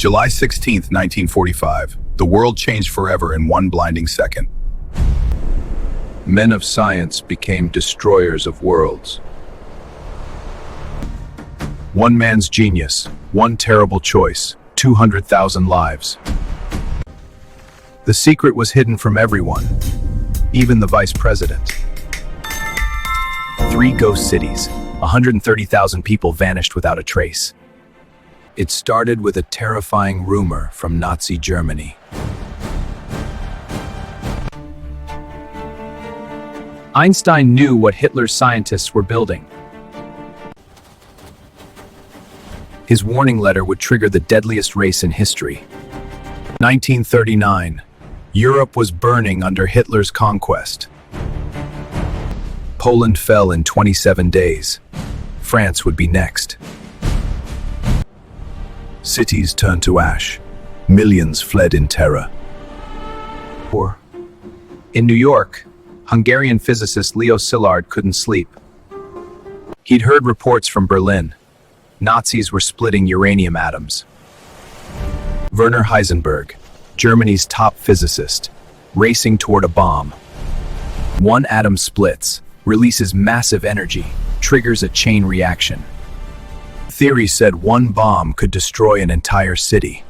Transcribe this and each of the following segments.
July 16th, 1945. The world changed forever in one blinding second. Men of science became destroyers of worlds. One man's genius, one terrible choice, 200,000 lives. The secret was hidden from everyone, even the vice president. 3 ghost cities, 130,000 people vanished without a trace. It started with a terrifying rumor from Nazi Germany. Einstein knew what Hitler's scientists were building. His warning letter would trigger the deadliest race in history. 1939. Europe was burning under Hitler's conquest. Poland fell in 27 days. France would be next. Cities turned to ash. Millions fled in terror. In New York, Hungarian physicist Leo Szilard couldn't sleep. He'd heard reports from Berlin. Nazis were splitting uranium atoms. Werner Heisenberg, Germany's top physicist, racing toward a bomb. One atom splits, releases massive energy, triggers a chain reaction. Theory said one bomb could destroy an entire city.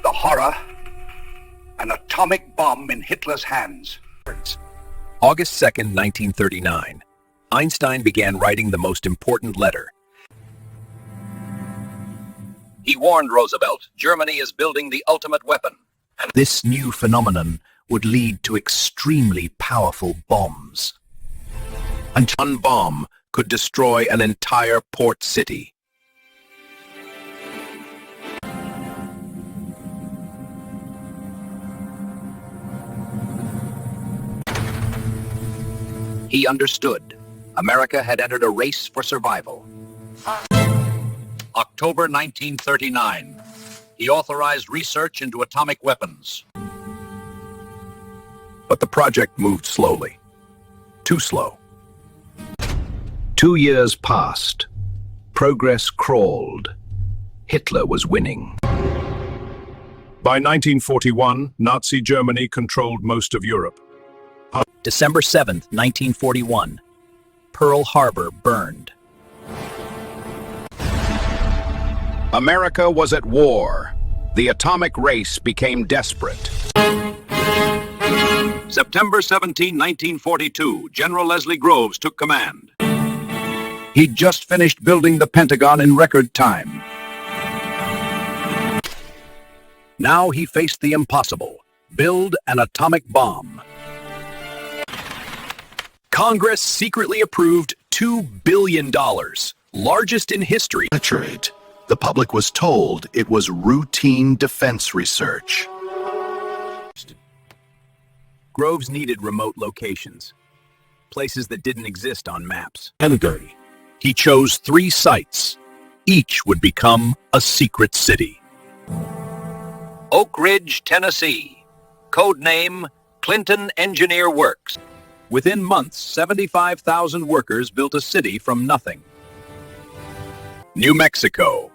The horror. An atomic bomb in Hitler's hands. August 2nd, 1939. Einstein began writing the most important letter. He warned Roosevelt, Germany is building the ultimate weapon. And this new phenomenon would lead to extremely powerful bombs. And one bomb could destroy an entire port city. He understood. America had entered a race for survival. October 1939. He authorized research into atomic weapons. But the project moved slowly. Too slow. 2 years passed. Progress crawled. Hitler was winning. By 1941, Nazi Germany controlled most of Europe. December 7th, 1941. Pearl Harbor burned. America was at war. The atomic race became desperate. September 17, 1942, General Leslie Groves took command. He'd just finished building the Pentagon in record time. Now he faced the impossible: build an atomic bomb. Congress secretly approved $2 billion, largest in history. The public was told it was routine defense research. Groves needed remote locations, places that didn't exist on maps. He chose 3 sites. Each would become a secret city. Oak Ridge, Tennessee. Code name, Clinton Engineer Works. Within months, 75,000 workers built a city from nothing. New Mexico.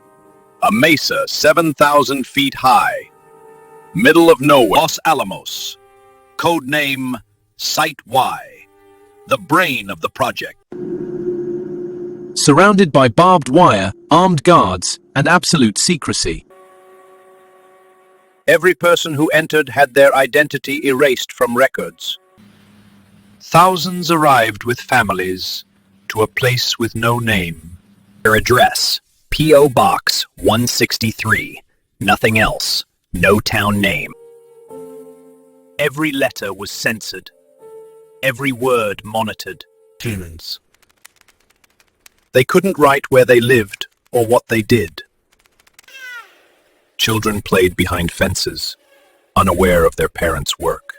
A mesa 7,000 feet high. Middle of nowhere. Los Alamos. Code name, Site Y. The brain of the project. Surrounded by barbed wire, armed guards, and absolute secrecy. Every person who entered had their identity erased from records. Thousands arrived with families to a place with no name. Their address, P.O. Box 163. Nothing else. No town name. Every letter was censored. Every word monitored. Humans. They couldn't write where they lived or what they did. Children played behind fences, unaware of their parents' work.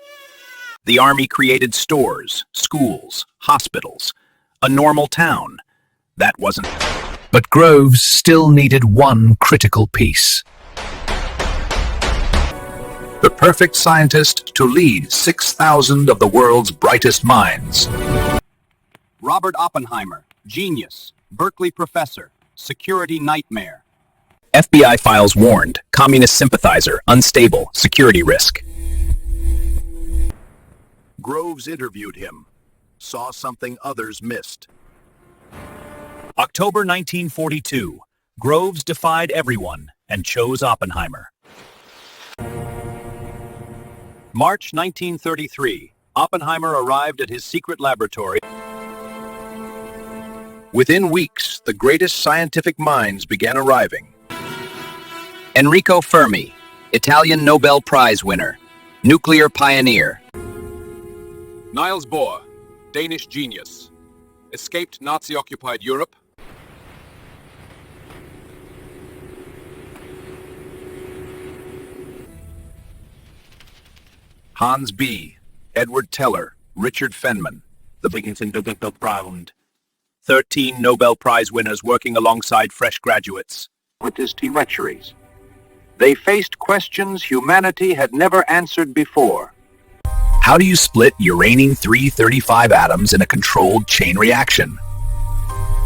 The army created stores, schools, hospitals, a normal town. That wasn't. But Groves still needed one critical piece. The perfect scientist to lead 6,000 of the world's brightest minds. Robert Oppenheimer, genius, Berkeley professor, security nightmare. FBI files warned, communist sympathizer, unstable, security risk. Groves interviewed him, saw something others missed. October 1942, Groves defied everyone and chose Oppenheimer. March 1933, Oppenheimer arrived at his secret laboratory. Within weeks, the greatest scientific minds began arriving. Enrico Fermi, Italian Nobel Prize winner, nuclear pioneer. Niels Bohr, Danish genius, escaped Nazi-occupied Europe. Hans B., Edward Teller, Richard Feynman, the biggest Nobel Prize. 13 Nobel Prize winners working alongside fresh graduates. Witnessed lecheries. They faced questions humanity had never answered before. How do you split uranium-335 atoms in a controlled chain reaction?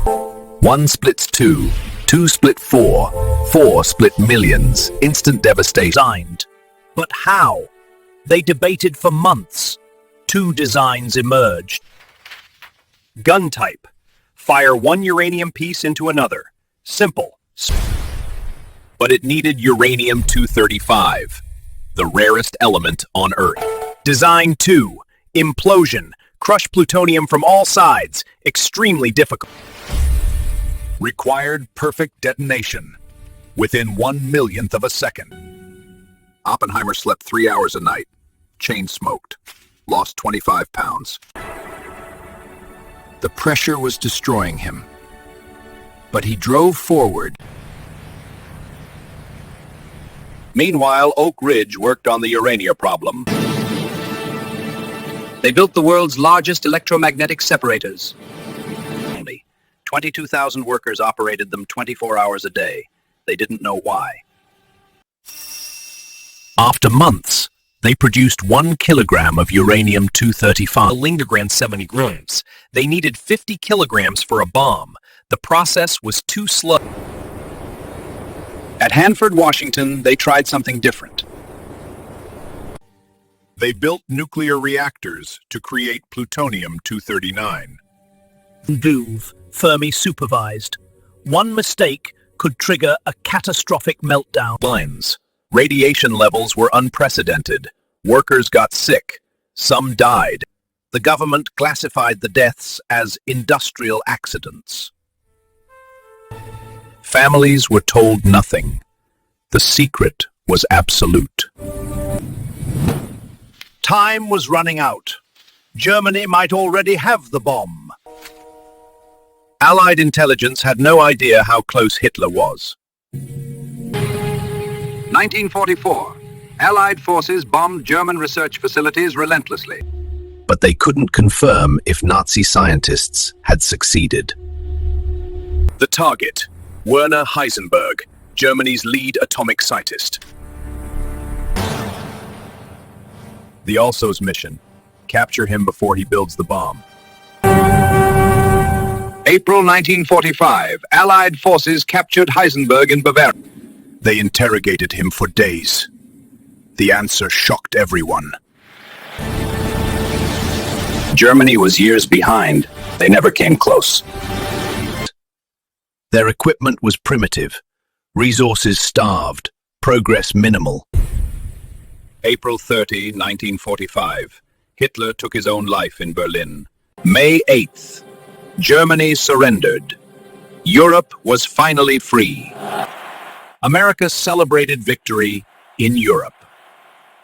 1 splits 2, 2 split 4, 4 split millions, instant devastation. Designed. But how? They debated for months. 2 designs emerged. Gun type. Fire 1 uranium piece into another. Simple. But it needed uranium-235, the rarest element on Earth. Design 2. Implosion. Crush plutonium from all sides. Extremely difficult. Required perfect detonation. Within 1/1,000,000th of a second. Oppenheimer slept 3 hours a night. Chain smoked. Lost 25 pounds. The pressure was destroying him. But he drove forward. Meanwhile, Oak Ridge worked on the uranium problem. They built the world's largest electromagnetic separators. 22,000 workers operated them 24 hours a day. They didn't know why. After months, they produced 1 kilogram of uranium-235. Lingergran 70 grams. They needed 50 kilograms for a bomb. The process was too slow. At Hanford, Washington, they tried something different. They built nuclear reactors to create plutonium-239. Douve, Fermi supervised. One mistake could trigger a catastrophic meltdown. Lines. Radiation levels were unprecedented. Workers got sick. Some died. The government classified the deaths as industrial accidents. Families were told nothing. The secret was absolute. Time was running out. Germany might already have the bomb. Allied intelligence had no idea how close Hitler was. 1944. Allied forces bombed German research facilities relentlessly. But they couldn't confirm if Nazi scientists had succeeded. The target, Werner Heisenberg, Germany's lead atomic scientist. The Alsos mission, capture him before he builds the bomb. April 1945. Allied forces captured Heisenberg in Bavaria. They interrogated him for days. The answer shocked everyone. Germany was years behind. They never came close. Their equipment was primitive, resources starved, progress minimal. April 30, 1945. Hitler took his own life in Berlin. May 8th. Germany surrendered. Europe was finally free. America celebrated victory in Europe.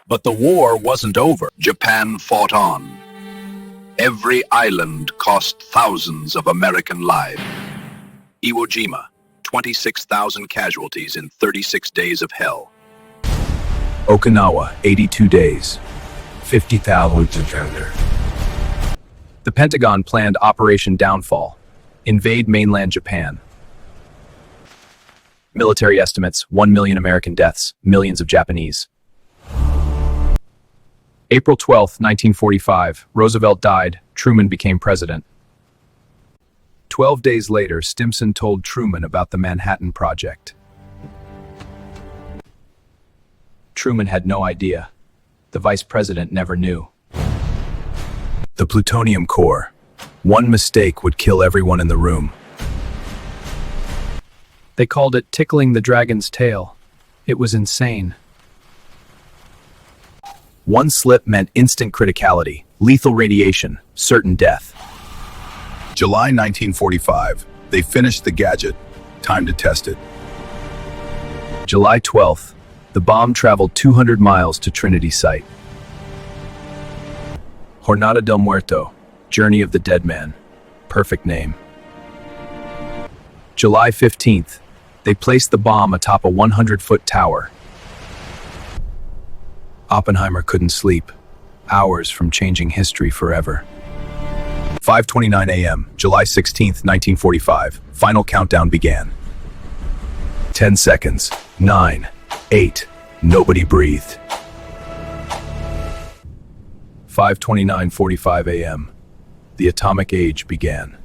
But the war wasn't over. Japan fought on. Every island cost thousands of American lives. Iwo Jima, 26,000 casualties in 36 days of hell. Okinawa, 82 days, 50,000 defender. The Pentagon planned Operation Downfall, invade mainland Japan. Military estimates, 1 million American deaths, millions of Japanese. April 12, 1945, Roosevelt died, Truman became president. 12 days later, Stimson told Truman about the Manhattan Project. Truman had no idea. The vice president never knew. The plutonium core. One mistake would kill everyone in the room. They called it tickling the dragon's tail. It was insane. One slip meant instant criticality, lethal radiation, certain death. July 1945. They finished the gadget. Time to test it. July 12th. The bomb traveled 200 miles to Trinity Site. Jornada del Muerto, Journey of the Dead Man. Perfect name. July 15th. They placed the bomb atop a 100-foot tower. Oppenheimer couldn't sleep. Hours from changing history forever. 5:29 a.m., July 16th, 1945. Final countdown began. 10 seconds. 9, 8. Nobody breathed. 5:29:45 a.m. The atomic age began.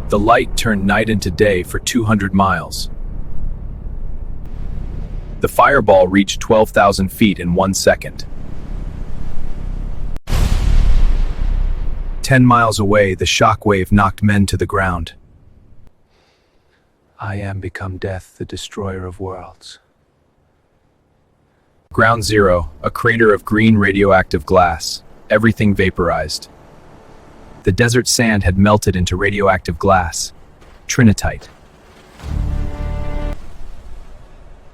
The light turned night into day for 200 miles. The fireball reached 12,000 feet in 1 second. 10 miles away, the shockwave knocked men to the ground. I am become death, the destroyer of worlds. Ground Zero, a crater of green radioactive glass. Everything vaporized. The desert sand had melted into radioactive glass. Trinitite.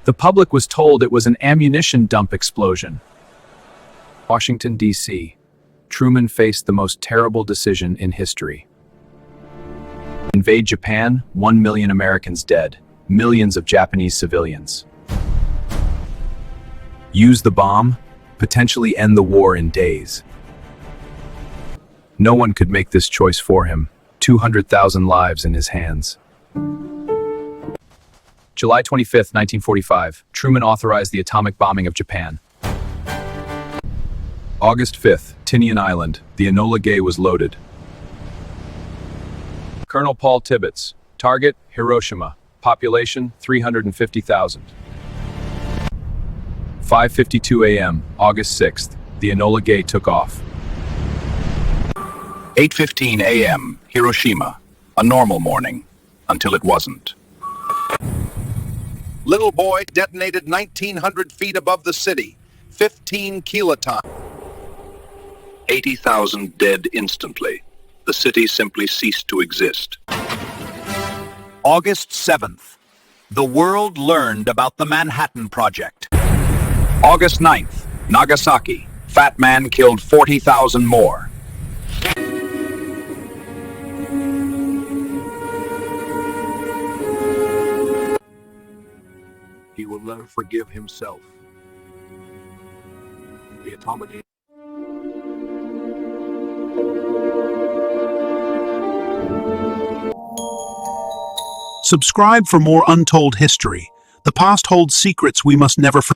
The public was told it was an ammunition dump explosion. Washington, D.C. Truman faced the most terrible decision in history. Invade Japan, 1 million Americans dead, millions of Japanese civilians. Use the bomb, potentially end the war in days. No one could make this choice for him. 200,000 lives in his hands. July 25th, 1945, Truman authorized the atomic bombing of Japan. August 5th, Tinian Island, the Enola Gay was loaded. Colonel Paul Tibbets, target, Hiroshima, population, 350,000. 5:52 a.m., August 6th, the Enola Gay took off. 8:15 a.m., Hiroshima. A normal morning, until it wasn't. Little boy detonated 1,900 feet above the city. 15 kilotons. 80,000 dead instantly. The city simply ceased to exist. August 7th. The world learned about the Manhattan Project. August 9th, Nagasaki. Fat man killed 40,000 more. He will never forgive himself. The atomic. Subscribe for more untold history. The past holds secrets we must never forget.